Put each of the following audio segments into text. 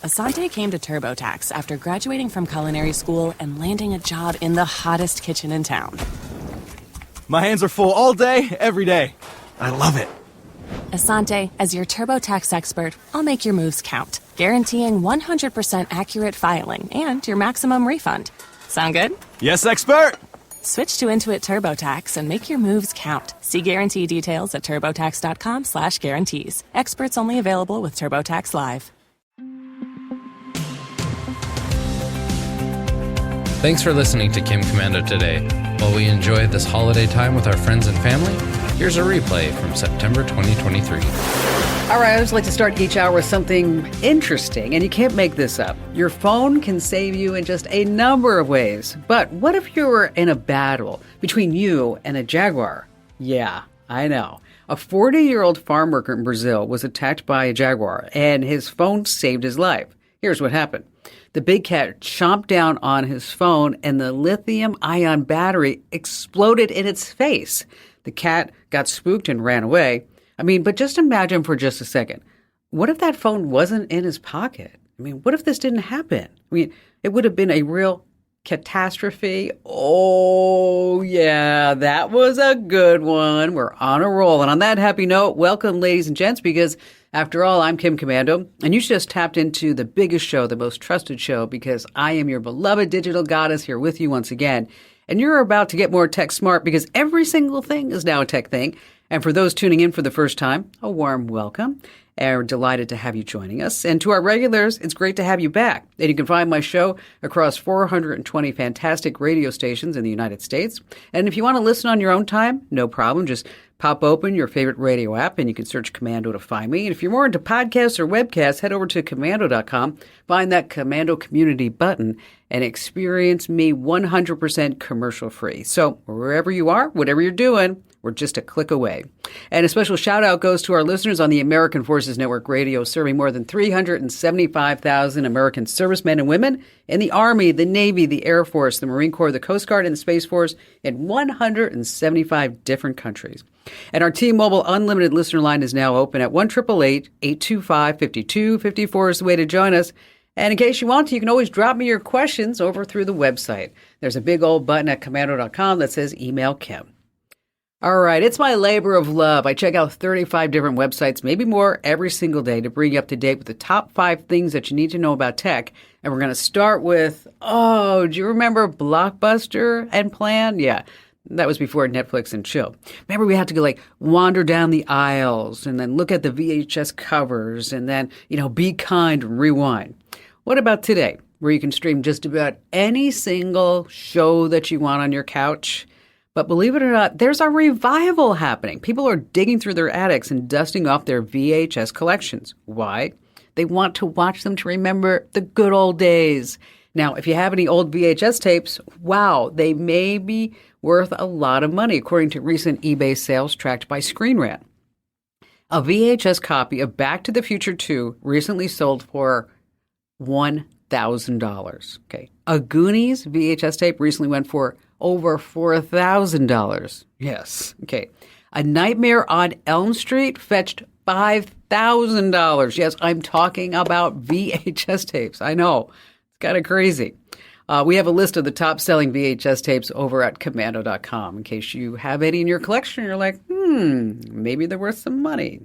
Asante came to TurboTax after graduating from culinary school and landing a job in the hottest kitchen in town. My hands are full all day, every day. I love it. Asante, as your TurboTax expert, I'll make your moves count, guaranteeing 100% accurate filing and your maximum refund. Sound good? Yes, expert! Switch to Intuit TurboTax and make your moves count. See guarantee details at turbotax.com/guarantees. Experts only available with TurboTax Live. Thanks for listening to Kim Commando today. While we enjoy this holiday time with our friends and family, here's a replay from September 2023. All right, I always like to start each hour with something interesting, and you can't make this up. Your phone can save you in just a number of ways. But what if you were in a battle between you and a jaguar? Yeah, I know. A 40-year-old farm worker in Brazil was attacked by a jaguar, and his phone saved his life. Here's what happened. The big cat chomped down on his phone, and the lithium-ion battery exploded in its face. The cat got spooked and ran away. But just imagine for just a second. What if that phone wasn't in his pocket? What if this didn't happen? It would have been a real catastrophe. Oh, yeah, that was a good one. We're on a roll. And on that happy note, welcome, ladies and gents, because after all, I'm Kim Commando, and you just tapped into the biggest show, the most trusted show, because I am your beloved digital goddess here with you once again. And you're about to get more tech smart because every single thing is now a tech thing. And for those tuning in for the first time, a warm welcome. And we're delighted to have you joining us. And to our regulars, it's great to have you back. And you can find my show across 420 fantastic radio stations in the United States. And if you want to listen on your own time, no problem. Just pop open your favorite radio app and you can search Commando to find me. And if you're more into podcasts or webcasts, head over to commando.com, find that Commando Community button, and experience me 100% commercial free. So wherever you are, whatever you're doing, we're just a click away. And a special shout out goes to our listeners on the American Forces Network Radio, serving more than 375,000 American servicemen and women in the Army, the Navy, the Air Force, the Marine Corps, the Coast Guard, and the Space Force in 175 different countries. And our T-Mobile Unlimited listener line is now open at 1-888-825-5254 is the way to join us. And in case you want to, you can always drop me your questions over through the website. There's a big old button at commando.com that says Email Kim. All right, it's my labor of love. I check out 35 different websites, maybe more, every single day to bring you up to date with the top 5 things that you need to know about tech. And we're going to start with, do you remember Blockbuster and Plan? Yeah, that was before Netflix and chill. Remember we had to go wander down the aisles and then look at the VHS covers and then, be kind and rewind. What about today, where you can stream just about any single show that you want on your couch? But believe it or not, there's a revival happening. People are digging through their attics and dusting off their VHS collections. Why? They want to watch them to remember the good old days. Now, if you have any old VHS tapes, wow, they may be worth a lot of money, according to recent eBay sales tracked by Screen Rant. A VHS copy of Back to the Future 2 recently sold for $1,000. Okay. A Goonies VHS tape recently went for over $4,000. Yes. Okay. A Nightmare on Elm Street fetched $5,000. Yes, I'm talking about VHS tapes. I know. It's kind of crazy. We have a list of the top-selling VHS tapes over at commando.com in case you have any in your collection. You're like, maybe they're worth some money.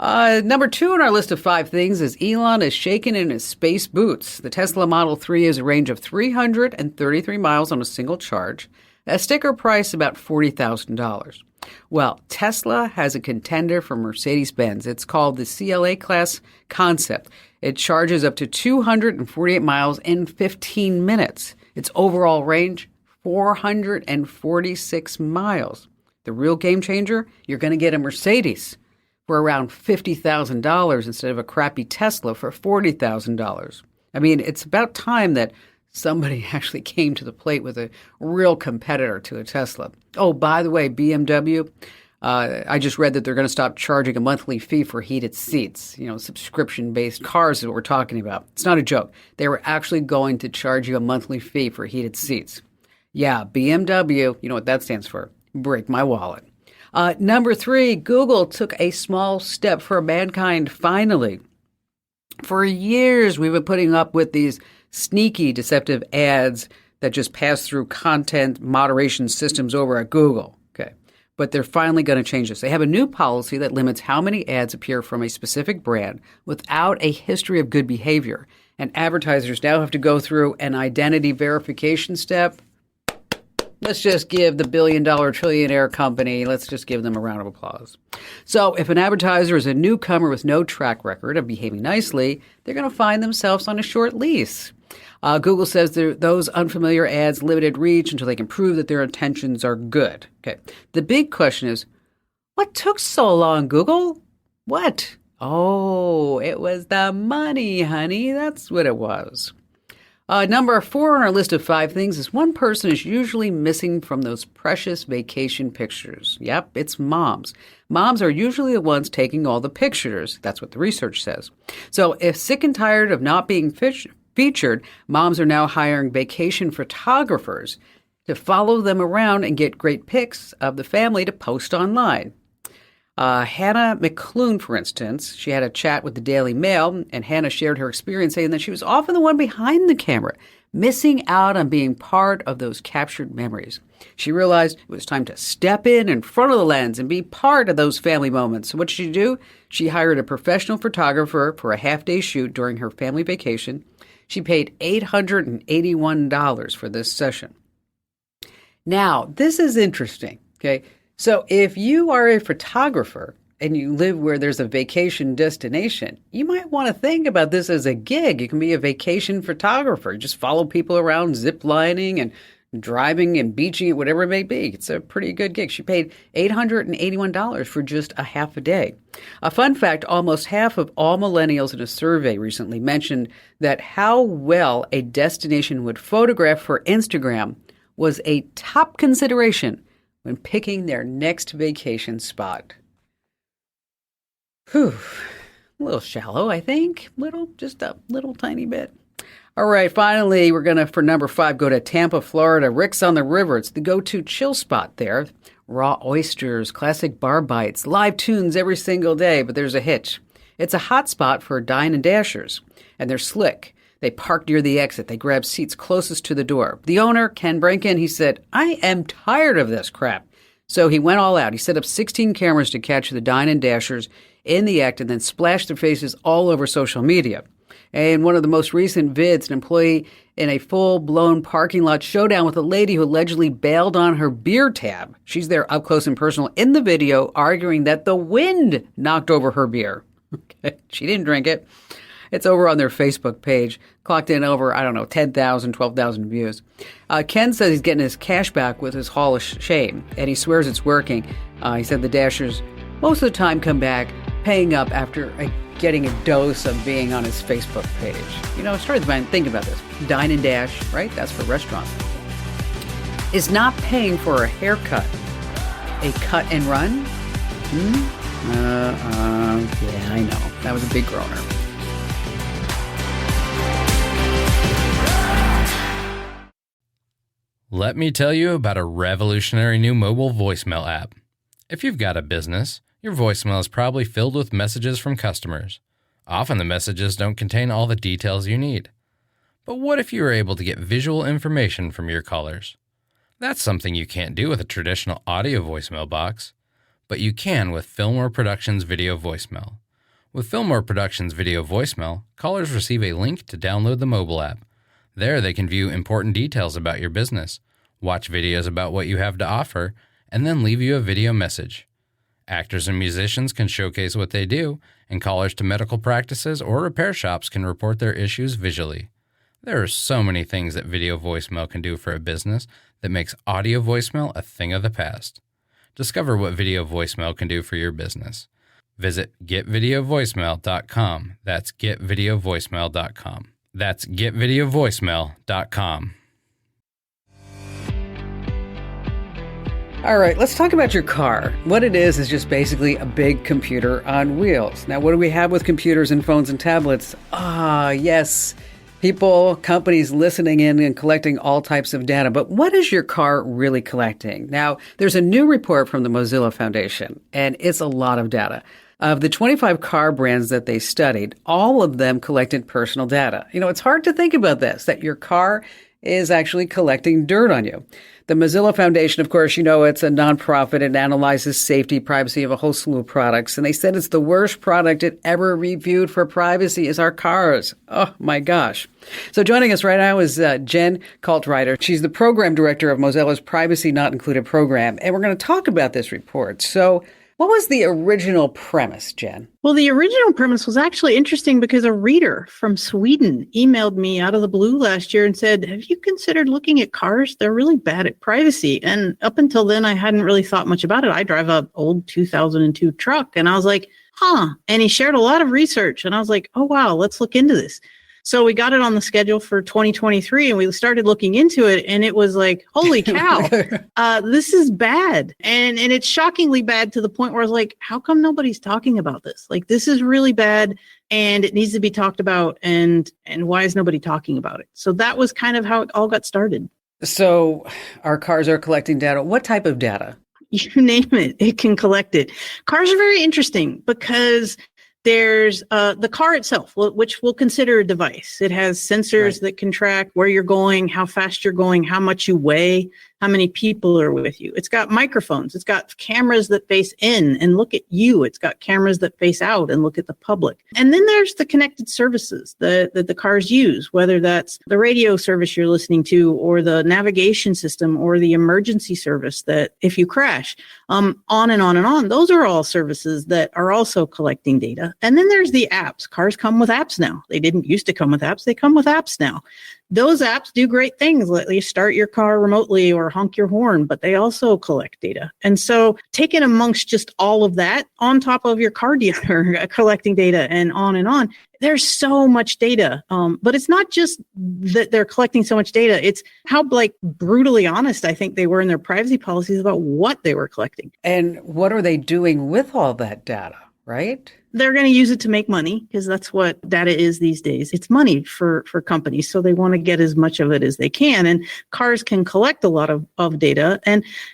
Number 2 on our list of 5 things is Elon is shaking in his space boots. The Tesla Model 3 has a range of 333 miles on a single charge, a sticker price about $40,000. Well, Tesla has a contender for Mercedes-Benz. It's called the CLA Class Concept. It charges up to 248 miles in 15 minutes. Its overall range, 446 miles. The real game changer, you're going to get a Mercedes for around $50,000 instead of a crappy Tesla for $40,000. It's about time that somebody actually came to the plate with a real competitor to a Tesla. Oh, by the way, BMW, I just read that they're going to stop charging a monthly fee for heated seats. Subscription-based cars is what we're talking about. It's not a joke. They were actually going to charge you a monthly fee for heated seats. Yeah, BMW, you know what that stands for? Break my wallet. Number 3, Google took a small step for mankind finally. For years, we've been putting up with these sneaky, deceptive ads that just pass through content moderation systems over at Google. Okay. But they're finally going to change this. They have a new policy that limits how many ads appear from a specific brand without a history of good behavior. And advertisers now have to go through an identity verification step. Let's just give the billion-dollar trillionaire company, let's just give them a round of applause. So if an advertiser is a newcomer with no track record of behaving nicely, they're going to find themselves on a short lease. Google says those unfamiliar ads limited reach until they can prove that their intentions are good. Okay. The big question is, what took so long, Google? What? Oh, it was the money, honey. That's what it was. Number 4 on our list of 5 things is one person is usually missing from those precious vacation pictures. Yep, it's moms. Moms are usually the ones taking all the pictures. That's what the research says. So if sick and tired of not being featured, moms are now hiring vacation photographers to follow them around and get great pics of the family to post online. Hannah McClune, for instance, she had a chat with the Daily Mail, and Hannah shared her experience saying that she was often the one behind the camera, missing out on being part of those captured memories. She realized it was time to step in front of the lens and be part of those family moments. So what did she do? She hired a professional photographer for a half-day shoot during her family vacation. She paid $881 for this session. Now, this is interesting, okay? So if you are a photographer and you live where there's a vacation destination, you might want to think about this as a gig. You can be a vacation photographer. Just follow people around zip lining and driving and beaching it, whatever it may be. It's a pretty good gig. She paid $881 for just a half a day. A fun fact, almost half of all millennials in a survey recently mentioned that how well a destination would photograph for Instagram was a top consideration when picking their next vacation spot. Whew. A little shallow, I think. Just a little tiny bit. All right, finally, we're going to, for number 5, go to Tampa, Florida. Rick's on the River. It's the go-to chill spot there. Raw oysters, classic bar bites, live tunes every single day, but there's a hitch. It's a hot spot for dine and dashers, and they're slick. They park near the exit. They grab seats closest to the door. The owner, Ken Brankin, he said, I am tired of this crap. So he went all out. He set up 16 cameras to catch the dine and dashers in the act and then splashed their faces all over social media. And one of the most recent vids, an employee in a full-blown parking lot showdown with a lady who allegedly bailed on her beer tab. She's there up close and personal in the video, arguing that the wind knocked over her beer. Okay, she didn't drink it. It's over on their Facebook page, clocked in over, 10,000, 12,000 views. Ken says he's getting his cash back with his haul of shame, and he swears it's working. He said the dashers most of the time come back paying up after getting a dose of being on his Facebook page. Started to think about this. Dine and Dash, right? That's for restaurants. Is not paying for a haircut a cut and run? Yeah, I know. That was a big groaner. Let me tell you about a revolutionary new mobile voicemail app. If you've got a business, your voicemail is probably filled with messages from customers. Often the messages don't contain all the details you need. But what if you were able to get visual information from your callers? That's something you can't do with a traditional audio voicemail box, but you can with Fillmore Productions Video Voicemail. With Fillmore Productions Video Voicemail, callers receive a link to download the mobile app. There they can view important details about your business, watch videos about what you have to offer, and then leave you a video message. Actors and musicians can showcase what they do, and callers to medical practices or repair shops can report their issues visually. There are so many things that video voicemail can do for a business that makes audio voicemail a thing of the past. Discover what video voicemail can do for your business. Visit getvideovoicemail.com. That's getvideovoicemail.com. That's getvideovoicemail.com. All right, let's talk about your car. What it is just basically a big computer on wheels. Now, what do we have with computers and phones and tablets? Yes, people, companies listening in and collecting all types of data. But what is your car really collecting? Now, there's a new report from the Mozilla Foundation, and it's a lot of data. Of the 25 car brands that they studied, all of them collected personal data. It's hard to think about this, that your car is actually collecting dirt on you. The Mozilla Foundation, of course, it's a nonprofit. It analyzes safety, privacy of a whole slew of products. And they said it's the worst product it ever reviewed for privacy is our cars. Oh, my gosh. So joining us right now is Jen Caltrider. She's the Program Director of Mozilla's Privacy Not Included program. And we're going to talk about this report. So what was the original premise, Jen? Well, the original premise was actually interesting because a reader from Sweden emailed me out of the blue last year and said, have you considered looking at cars? They're really bad at privacy. And up until then, I hadn't really thought much about it. I drive an old 2002 truck. And I was like, And he shared a lot of research. And I was like, oh, wow, let's look into this. So we got it on the schedule for 2023 and we started looking into it and it was like, holy cow, this is bad. And it's shockingly bad to the point where I was like, how come nobody's talking about this? Like, this is really bad and it needs to be talked about. And why is nobody talking about it? So that was kind of how it all got started. So our cars are collecting data. What type of data? You name it, it can collect it. Cars are very interesting because there's the car itself, which we'll consider a device. It has sensors that can track where you're going, how fast you're going, how much you weigh, how many people are with you. It's got microphones. It's got cameras that face in and look at you. It's got cameras that face out and look at the public. And then there's the connected services that the cars use, whether that's the radio service you're listening to or the navigation system or the emergency service that if you crash, on and on and on. Those are all services that are also collecting data. And then there's the apps. Cars come with apps now. They didn't used to come with apps. They come with apps now. Those apps do great things. Let you start your car remotely or honk your horn, but they also collect data. And so taken amongst just all of that on top of your car dealer collecting data and on, there's so much data. But it's not just that they're collecting so much data. It's how brutally honest I think they were in their privacy policies about what they were collecting. And what are they doing with all that data, right? They're going to use it to make money because that's what data is these days. It's money for companies. So they want to get as much of it as they can. And cars can collect a lot of data.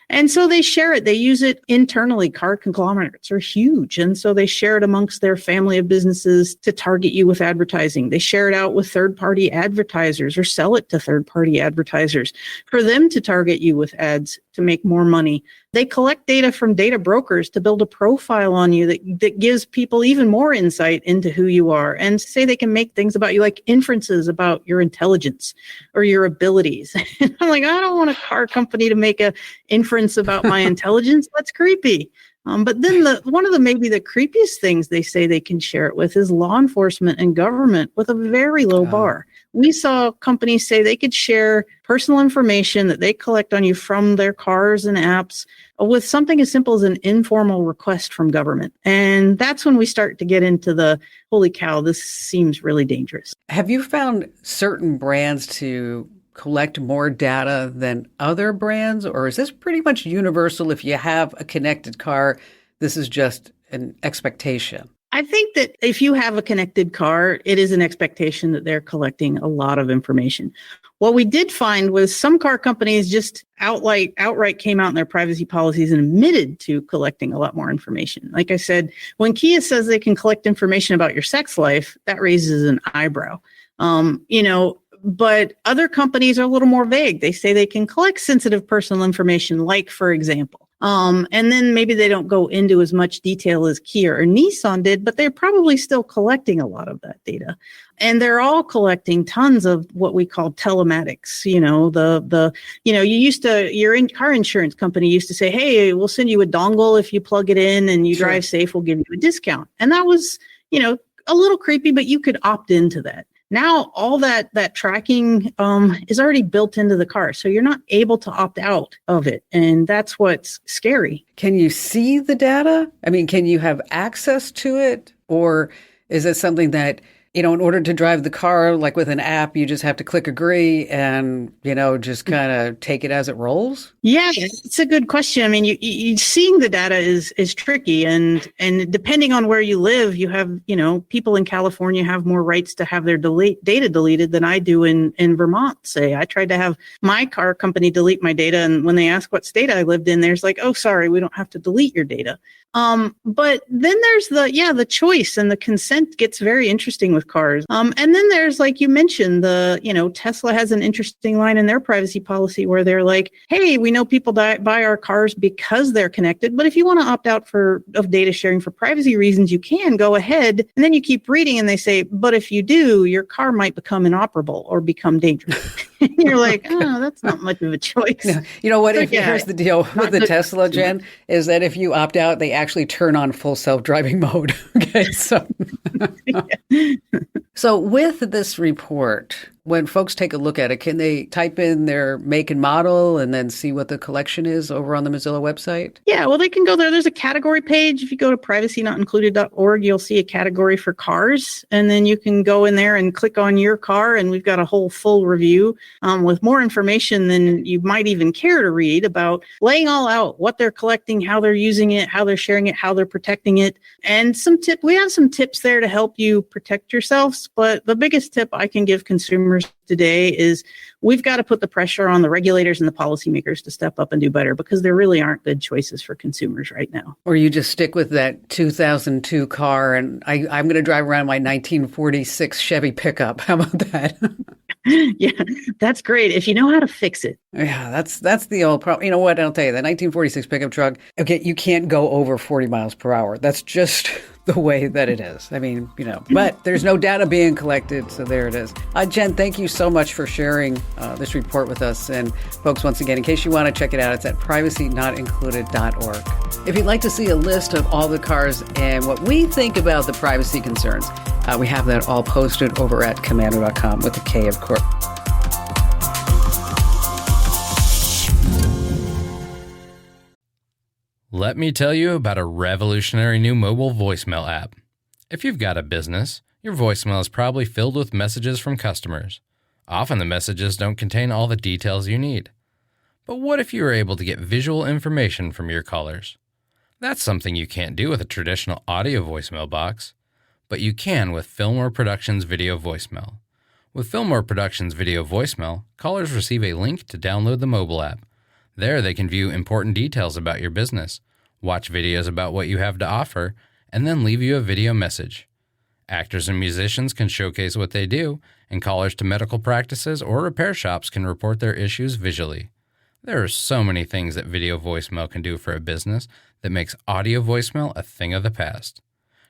And so they share it. They use it internally. Car conglomerates are huge. And so they share it amongst their family of businesses to target you with advertising. They share it out with third-party advertisers or sell it to third-party advertisers for them to target you with ads to make more money. They collect data from data brokers to build a profile on you that gives people even more insight into who you are and say they can make things about you like inferences about your intelligence or your abilities. And I'm like, I don't want a car company to make a inference about my intelligence. That's creepy. But then one of the maybe the creepiest things they say they can share it with is law enforcement and government with a very low bar. We saw companies say they could share personal information that they collect on you from their cars and apps with something as simple as an informal request from government. And that's when we start to get into the, holy cow, this seems really dangerous. Have you found certain brands to collect more data than other brands? Or is this pretty much universal? If you have a connected car, this is just an expectation? I think that if you have a connected car, it is an expectation that they're collecting a lot of information. What we did find was some car companies just outright came out in their privacy policies and admitted to collecting a lot more information. Like I said, when Kia says they can collect information about your sex life, that raises an eyebrow. But other companies are a little more vague. They say they can collect sensitive personal information, like, for example. And then maybe they don't go into as much detail as Kia or Nissan did, but they're probably still collecting a lot of that data. And they're all collecting tons of what we call telematics. Your car insurance company used to say, hey, we'll send you a dongle if you plug it in and you drive safe, we'll give you a discount. And that was, a little creepy, but you could opt into that. Now, all that tracking is already built into the car, so you're not able to opt out of it, and that's what's scary. Can you see the data? I mean, can you have access to it? Or is it something that, in order to drive the car, like with an app, you just have to click agree and, just kind of take it as it rolls? Yeah, it's a good question. I mean, you seeing the data is tricky. And depending on where you live, you have, people in California have more rights to have their data deleted than I do in Vermont, say. I tried to have my car company delete my data. And when they ask what state I lived in, there's like, oh, sorry, we don't have to delete your data. But then there's the choice, and the consent gets very interesting with cars. And then there's, like you mentioned, Tesla has an interesting line in their privacy policy where they're like, hey, we know people buy our cars because they're connected, but if you want to opt out of data sharing for privacy reasons, you can go ahead. And then you keep reading and they say, but if you do, your car might become inoperable or become dangerous. And you're like, oh, that's not much of a choice. No. You know what? Here's the deal with the Tesla, Jen, is that if you opt out, they actually turn on full self-driving mode. Okay, so so with this report, when folks take a look at it, can they type in their make and model and then see what the collection is over on the Mozilla website? Yeah, well, they can go there. There's a category page. If you go to privacynotIncluded.org, you'll see a category for cars. And then you can go in there and click on your car. And we've got a whole full review with more information than you might even care to read about laying all out what they're collecting, how they're using it, how they're sharing it, how they're protecting it. And we have some tips there to help you protect yourselves. But the biggest tip I can give consumers today is we've got to put the pressure on the regulators and the policymakers to step up and do better, because there really aren't good choices for consumers right now. Or you just stick with that 2002 car and I'm going to drive around my 1946 Chevy pickup. How about that? Yeah, that's great if you know how to fix it. Yeah, that's the old problem. You know what? I'll tell you, the 1946 pickup truck, okay, you can't go over 40 miles per hour. That's just the way that it is. I mean, but there's no data being collected, so there it is. Jen, thank you so much for sharing this report with us. And folks, once again, in case you want to check it out, it's at privacynotIncluded.org. If you'd like to see a list of all the cars and what we think about the privacy concerns, we have that all posted over at Komando.com with a K, of course. Let me tell you about a revolutionary new mobile voicemail app. If you've got a business, your voicemail is probably filled with messages from customers. Often the messages don't contain all the details you need. But what if you were able to get visual information from your callers? That's something you can't do with a traditional audio voicemail box, but you can with Fillmore Productions Video Voicemail. With Fillmore Productions Video Voicemail, callers receive a link to download the mobile app. There they can view important details about your business, watch videos about what you have to offer, and then leave you a video message. Actors and musicians can showcase what they do, and callers to medical practices or repair shops can report their issues visually. There are so many things that video voicemail can do for a business that makes audio voicemail a thing of the past.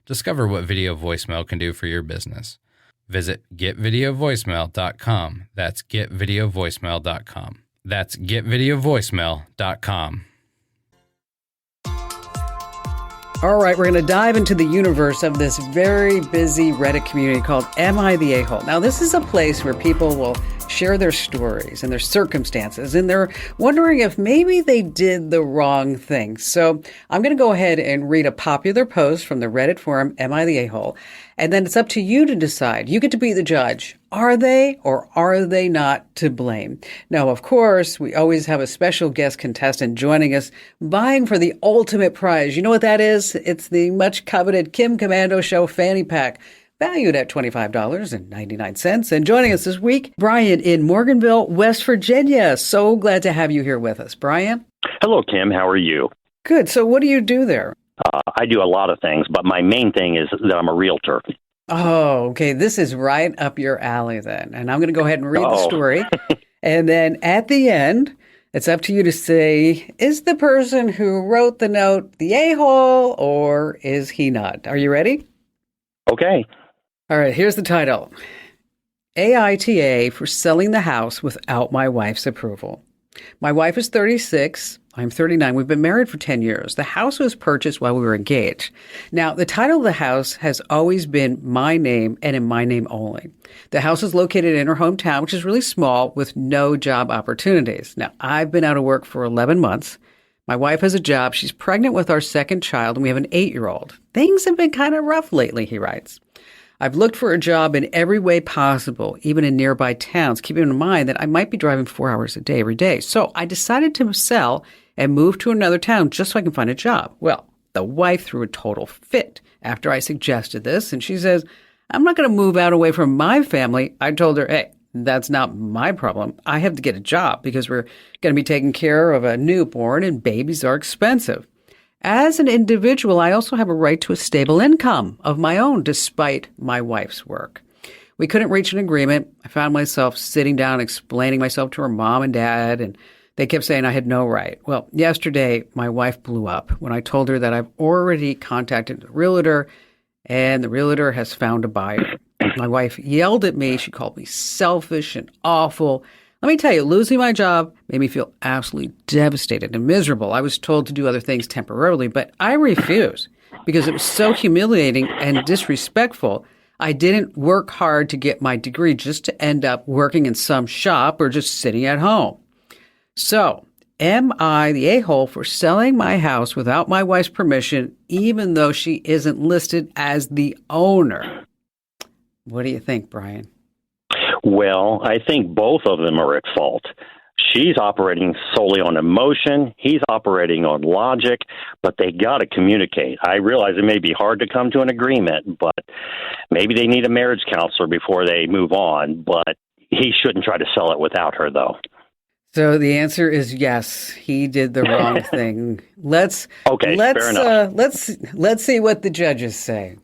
Discover what video voicemail can do for your business. Visit getvideovoicemail.com. That's getvideovoicemail.com. That's getvideovoicemail.com. All right, we're going to dive into the universe of this very busy Reddit community called Am I the A-Hole? Now, this is a place where people will share their stories and their circumstances, and they're wondering if maybe they did the wrong thing. So I'm going to go ahead and read a popular post from the Reddit forum, Am I the A-Hole? And then it's up to you to decide. You get to be the judge. Are they or are they not to blame? Now, of course, we always have a special guest contestant joining us, vying for the ultimate prize. You know what that is? It's the much coveted Kim Komando Show fanny pack, valued at $25.99. And joining us this week, Brian in Morganville, West Virginia. So glad to have you here with us. Brian? Hello, Kim. How are you? Good. So what do you do there? I do a lot of things, but my main thing is that I'm a realtor. Oh, okay. This is right up your alley then. And I'm going to go ahead and read the story. And then at the end, it's up to you to say, is the person who wrote the note the a-hole or is he not? Are you ready? Okay. All right. Here's the title. AITA for selling the house without my wife's approval. My wife is 36. I'm 39. We've been married for 10 years. The house was purchased while we were engaged. Now, the title of the house has always been my name and in my name only. The house is located in her hometown, which is really small with no job opportunities. Now, I've been out of work for 11 months. My wife has a job. She's pregnant with our second child, and we have an 8-year-old. Things have been kind of rough lately, he writes. I've looked for a job in every way possible, even in nearby towns, keeping in mind that I might be driving 4 hours a day every day. So I decided to sell and move to another town just so I can find a job. Well, the wife threw a total fit after I suggested this, and she says, I'm not going to move out away from my family. I told her, hey, that's not my problem. I have to get a job because we're going to be taking care of a newborn and babies are expensive. As an individual, I also have a right to a stable income of my own despite my wife's work. We couldn't reach an agreement. I found myself sitting down explaining myself to her mom and dad, and they kept saying I had no right. Well, yesterday, my wife blew up when I told her that I've already contacted the realtor, and the realtor has found a buyer. My wife yelled at me. She called me selfish and awful. Let me tell you, losing my job made me feel absolutely devastated and miserable. I was told to do other things temporarily, but I refused because it was so humiliating and disrespectful. I didn't work hard to get my degree just to end up working in some shop or just sitting at home. So, am I the a-hole for selling my house without my wife's permission, even though she isn't listed as the owner? What do you think, Brian? Well, I think both of them are at fault. She's operating solely on emotion. He's operating on logic, but they got to communicate. I realize it may be hard to come to an agreement, but maybe they need a marriage counselor before they move on. But he shouldn't try to sell it without her, though. So the answer is yes, he did the wrong thing. Let's fair enough. Let's see what the judges say.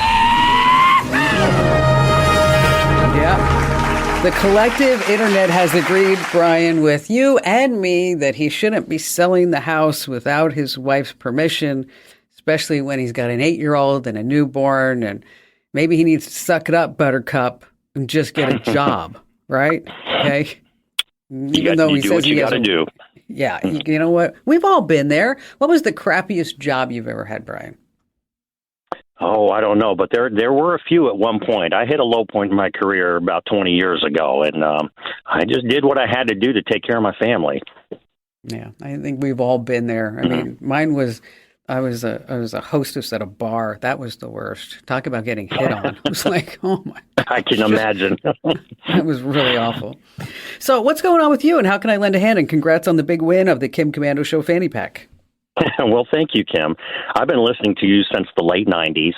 Yeah. The collective internet has agreed, Brian, with you and me that he shouldn't be selling the house without his wife's permission, especially when he's got an 8-year-old and a newborn, and maybe he needs to suck it up, Buttercup, and just get a job, right? Okay. You do what you got to do. Yeah. You know what? We've all been there. What was the crappiest job you've ever had, Brian? Oh, I don't know, but there were a few at one point. I hit a low point in my career about 20 years ago, and I just did what I had to do to take care of my family. Yeah, I think we've all been there. I mean, mine was I was a hostess at a bar. That was the worst. Talk about getting hit on. It was like, oh my gosh. I can imagine. That was really awful. So what's going on with you, and how can I lend a hand? And congrats on the big win of the Kim Commando Show Fanny Pack. Well, thank you, Kim. I've been listening to you since the late 90s.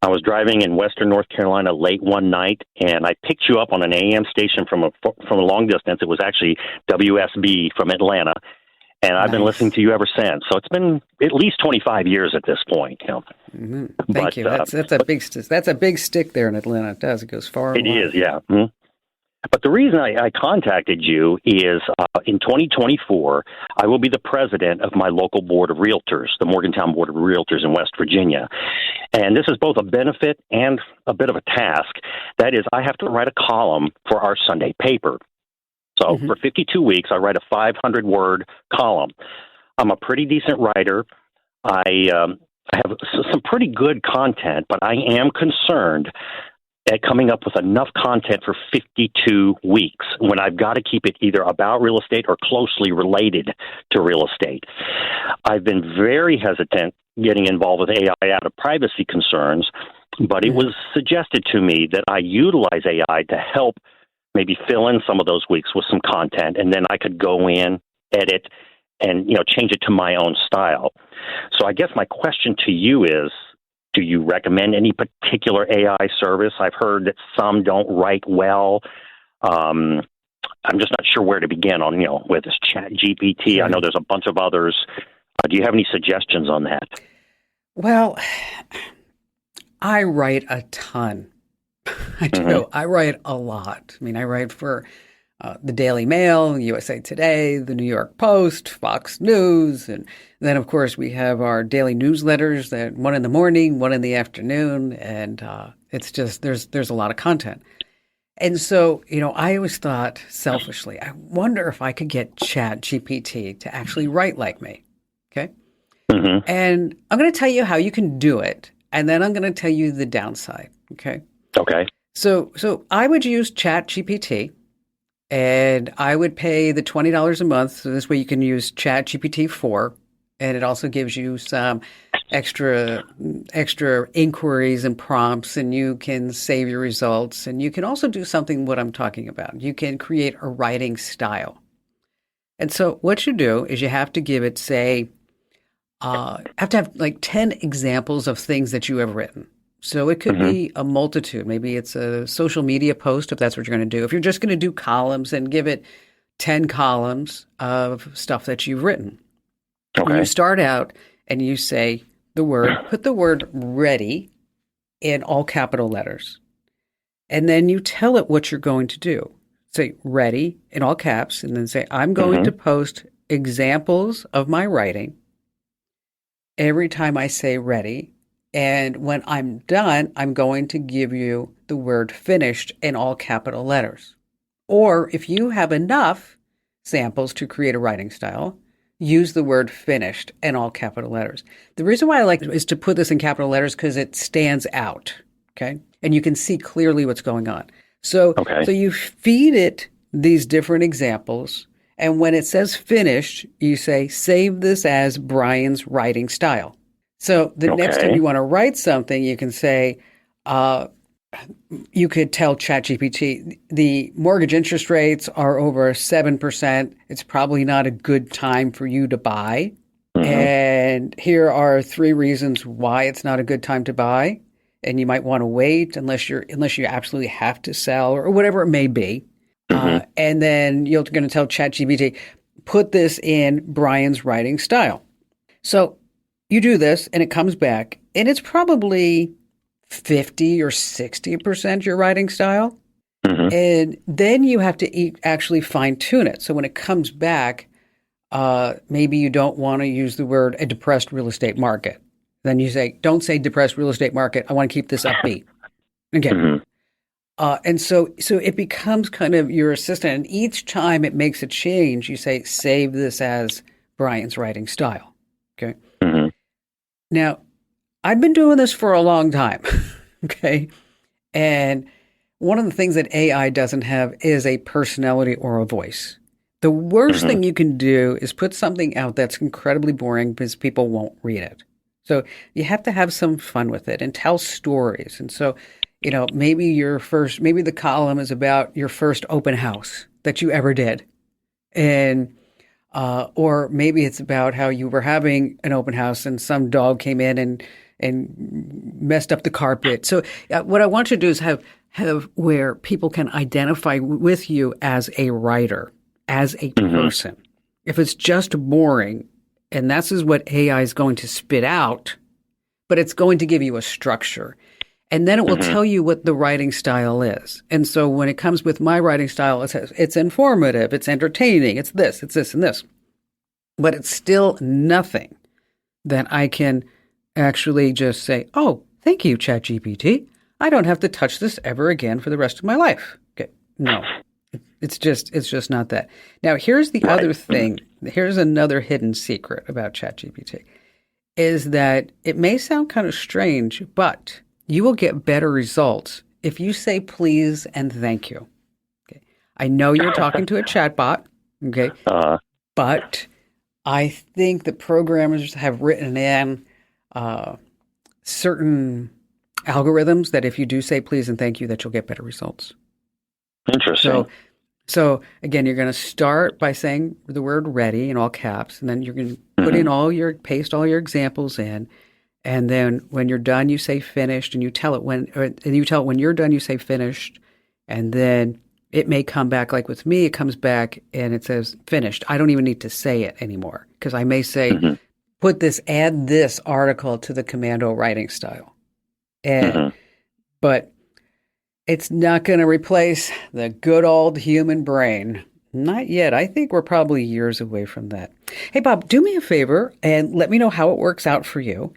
I was driving in western North Carolina late one night, and I picked you up on an AM station from a long distance. It was actually WSB from Atlanta, and I've been listening to you ever since. So it's been at least 25 years at this point. You know. Mm-hmm. Thank you. That's a big stick there in Atlanta. It does. It goes far. It is, yeah. Mm-hmm. But the reason I contacted you is in 2024, I will be the president of my local board of realtors, the Morgantown Board of Realtors in West Virginia. And this is both a benefit and a bit of a task. That is, I have to write a column for our Sunday paper. So for 52 weeks, I write a 500-word column. I'm a pretty decent writer. I have some pretty good content, but I am concerned at coming up with enough content for 52 weeks when I've got to keep it either about real estate or closely related to real estate. I've been very hesitant getting involved with AI out of privacy concerns, but it was suggested to me that I utilize AI to help maybe fill in some of those weeks with some content, and then I could go in, edit, and change it to my own style. So I guess my question to you is, do you recommend any particular AI service? I've heard that some don't write well. I'm just not sure where to begin on, with this Chat GPT. I know there's a bunch of others. Do you have any suggestions on that? Well, I write a ton. I do. I write a lot. I mean, I write for the Daily Mail, USA Today, the New York Post, Fox News, and then, of course, we have our daily newsletters, that one in the morning, one in the afternoon, and it's just there's a lot of content. And so, I always thought selfishly, I wonder if I could get Chat GPT to actually write like me. Okay, and I'm going to tell you how you can do it, and then I'm going to tell you the downside. Okay. Okay. So I would use Chat GPT. And I would pay the $20 a month. So this way you can use Chat GPT 4. And it also gives you some extra inquiries and prompts. And you can save your results. And you can also do something what I'm talking about. You can create a writing style. And so what you do is you have to give it, say, have to have like 10 examples of things that you have written. So it could be a multitude. Maybe it's a social media post, if that's what you're going to do. If you're just going to do columns, and give it 10 columns of stuff that you've written. Okay. You start out and you say put the word ready in all capital letters. And then you tell it what you're going to do. Say ready in all caps, and then say, I'm going to post examples of my writing every time I say ready. And when I'm done, I'm going to give you the word finished in all capital letters. Or if you have enough samples to create a writing style, use the word finished in all capital letters. The reason why I like is to put this in capital letters because it stands out, okay? And you can see clearly what's going on. So you feed it these different examples, and when it says finished, you say, save this as Brian's writing style. So the next time you want to write something, you can say, you could tell ChatGPT, the mortgage interest rates are over 7%. It's probably not a good time for you to buy. And here are 3 reasons why it's not a good time to buy. And you might want to wait unless you absolutely have to sell or whatever it may be. And then you're going to tell ChatGPT, put this in Brian's writing style. So you do this and it comes back and it's probably 50 or 60% your writing style. And then you have to actually fine tune it. So when it comes back, maybe you don't want to use the word a depressed real estate market. Then you say, don't say depressed real estate market. I want to keep this upbeat. Okay. And so it becomes kind of your assistant. And each time it makes a change, you say, save this as Brian's writing style. Okay. Now, I've been doing this for a long time. Okay. And one of the things that AI doesn't have is a personality or a voice. The worst thing you can do is put something out that's incredibly boring because people won't read it. So you have to have some fun with it and tell stories. And so, maybe the column is about your first open house that you ever did. And, or maybe it's about how you were having an open house and some dog came in and messed up the carpet. So what I want you to do is have where people can identify with you as a writer, as a person. If it's just boring, and this is what AI is going to spit out, but it's going to give you a structure. And then it will tell you what the writing style is. And so when it comes with my writing style, it's informative, it's entertaining, it's this, and this. But it's still nothing that I can actually just say, oh, thank you, ChatGPT. I don't have to touch this ever again for the rest of my life. Okay. No, it's just not that. Now, here's the other thing. Here's another hidden secret about ChatGPT is that it may sound kind of strange, but you will get better results if you say please and thank you. Okay. I know you're talking to a chatbot, okay, but I think the programmers have written in certain algorithms that if you do say please and thank you, that you'll get better results. Interesting. So again, you're going to start by saying the word ready in all caps, and then you're going to paste all your examples in. And then when you're done, you say finished, and you tell it when you're done, you say finished. And then it may come back, like with me, it comes back and it says finished. I don't even need to say it anymore because I may say, add this article to the commando writing style. But it's not going to replace the good old human brain. Not yet. I think we're probably years away from that. Hey, Bob, do me a favor and let me know how it works out for you.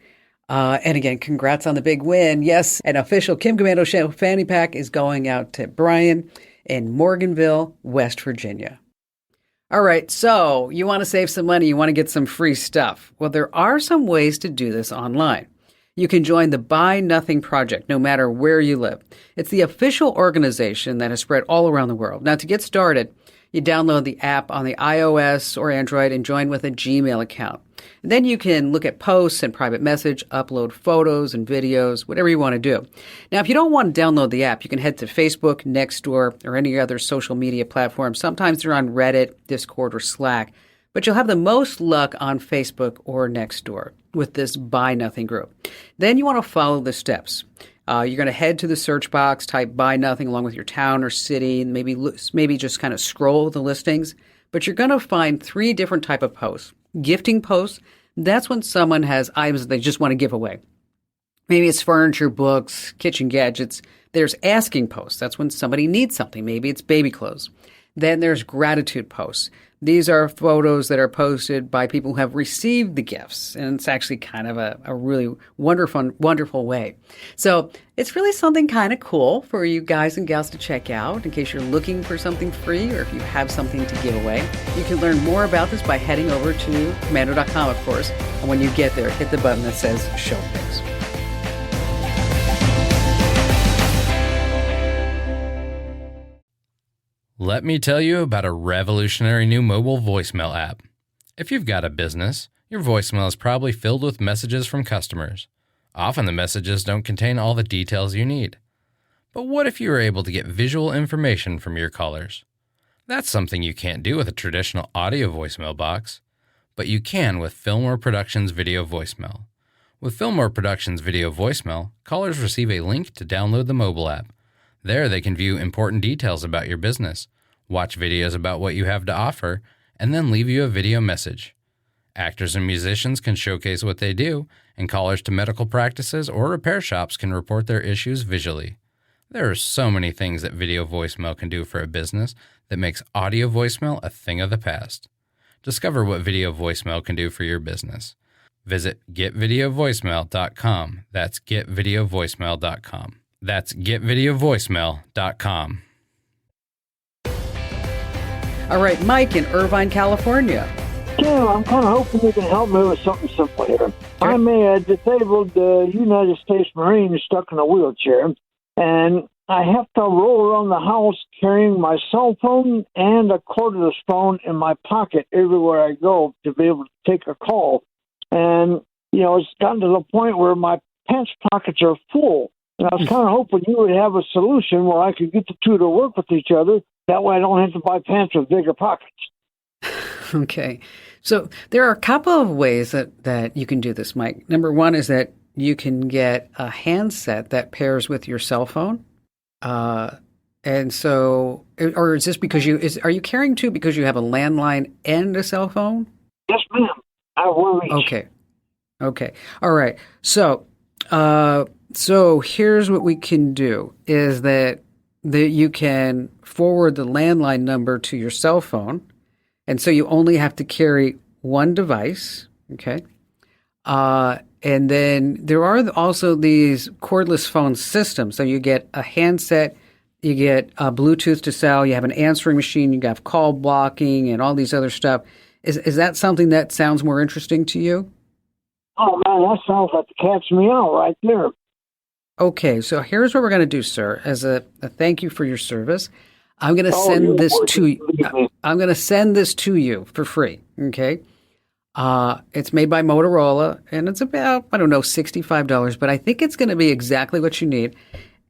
And again, congrats on the big win. Yes, an official Kim Commando Show fanny pack is going out to Brian in Morganville, West Virginia. All right, so you want to save some money, you want to get some free stuff. Well, there are some ways to do this online. You can join the Buy Nothing Project, no matter where you live. It's the official organization that has spread all around the world. Now, to get started, you download the app on the iOS or Android and join with a Gmail account. And then you can look at posts and private message, upload photos and videos, whatever you want to do. Now, if you don't want to download the app, you can head to Facebook, Nextdoor, or any other social media platform. Sometimes they're on Reddit, Discord, or Slack. But you'll have the most luck on Facebook or Nextdoor with this Buy Nothing group. Then you want to follow the steps. You're going to head to the search box, type Buy Nothing along with your town or city, and maybe just kind of scroll the listings. But you're going to find 3 different type of posts: gifting posts, That's when someone has items that they just want to give away. Maybe it's furniture, books, kitchen gadgets. There's asking posts. That's when somebody needs something. Maybe it's baby clothes. Then there's gratitude posts. These are photos that are posted by people who have received the gifts. And it's actually kind of a really wonderful way. So it's really something kind of cool for you guys and gals to check out in case you're looking for something free or if you have something to give away. You can learn more about this by heading over to commando.com, of course. And when you get there, hit the button that says Show Pics. Let me tell you about a revolutionary new mobile voicemail app. If you've got a business, your voicemail is probably filled with messages from customers. Often the messages don't contain all the details you need. But what if you were able to get visual information from your callers? That's something you can't do with a traditional audio voicemail box, but you can with Fillmore Productions Video Voicemail. With Fillmore Productions Video Voicemail, callers receive a link to download the mobile app. There they can view important details about your business, watch videos about what you have to offer, and then leave you a video message. Actors and musicians can showcase what they do, and callers to medical practices or repair shops can report their issues visually. There are so many things that video voicemail can do for a business that makes audio voicemail a thing of the past. Discover what video voicemail can do for your business. Visit getvideovoicemail.com. That's getvideovoicemail.com. That's getvideovoicemail.com. All right, Mike in Irvine, California. Ken, I'm kind of hoping you can help me with something simple here. I'm a disabled United States Marine stuck in a wheelchair, and I have to roll around the house carrying my cell phone and a cordless phone in my pocket everywhere I go to be able to take a call. And, it's gotten to the point where my pants pockets are full. And I was kind of hoping you would have a solution where I could get the two to work with each other. That way I don't have to buy pants with bigger pockets. Okay. So there are a couple of ways that you can do this, Mike. Number one is that you can get a handset that pairs with your cell phone. And so, or is this because are you carrying two because you have a landline and a cell phone? Yes, ma'am. I have one of each. Okay. All right. So here's what we can do is that you can forward the landline number to your cell phone. And so you only have to carry one device. Okay. And then there are also these cordless phone systems. So you get a handset, you get Bluetooth to cell, you have an answering machine, you have call blocking and all these other stuff. Is that something that sounds more interesting to you? Oh, man, that sounds like the cat's meow right there. Okay, so here's what we're going to do, sir. As a thank you for your service, I'm going to send this to you. I'm going to send this to you for free. Okay, it's made by Motorola, and it's about $65, but I think it's going to be exactly what you need.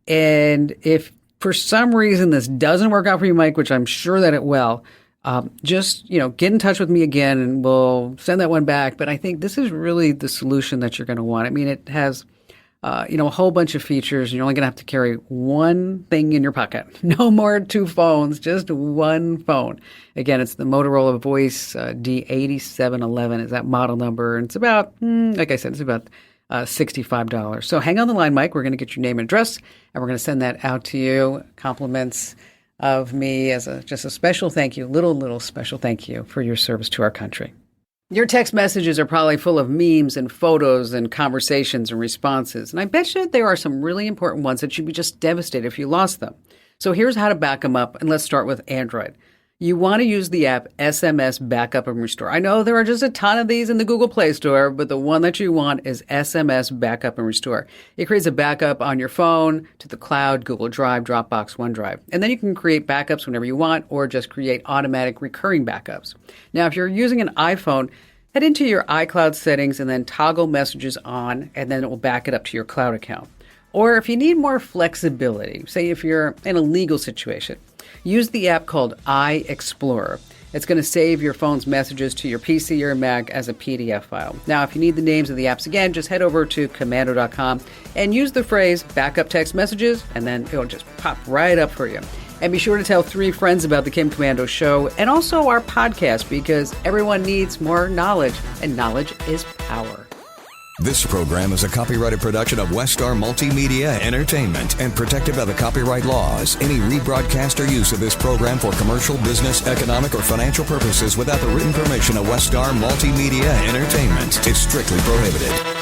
And if for some reason this doesn't work out for you, Mike, which I'm sure that it will, just get in touch with me again, and we'll send that one back. But I think this is really the solution that you're going to want. I mean, it has a whole bunch of features. You're only going to have to carry one thing in your pocket. No more two phones, just one phone. Again, it's the Motorola Voice D8711 is that model number. And it's about, like I said, it's about $65. So hang on the line, Mike. We're going to get your name and address, and we're going to send that out to you. Compliments of me as just a special thank you, little special thank you for your service to our country. Your text messages are probably full of memes and photos and conversations and responses. And I bet you there are some really important ones that you'd be just devastated if you lost them. So here's how to back them up. And let's start with Android. You want to use the app SMS Backup and Restore. I know there are just a ton of these in the Google Play Store, but the one that you want is SMS Backup and Restore. It creates a backup on your phone to the cloud, Google Drive, Dropbox, OneDrive. And then you can create backups whenever you want or just create automatic recurring backups. Now, if you're using an iPhone, head into your iCloud settings and then toggle messages on, and then it will back it up to your cloud account. Or if you need more flexibility, say if you're in a legal situation, use the app called iExplorer. It's going to save your phone's messages to your PC or Mac as a PDF file. Now, if you need the names of the apps again, just head over to commando.com and use the phrase backup text messages, and then it'll just pop right up for you. And be sure to tell 3 friends about the Kim Commando Show and also our podcast, because everyone needs more knowledge, and knowledge is power. This program is a copyrighted production of Westar Multimedia Entertainment and protected by the copyright laws. Any rebroadcast or use of this program for commercial, business, economic, or financial purposes without the written permission of Westar Multimedia Entertainment is strictly prohibited.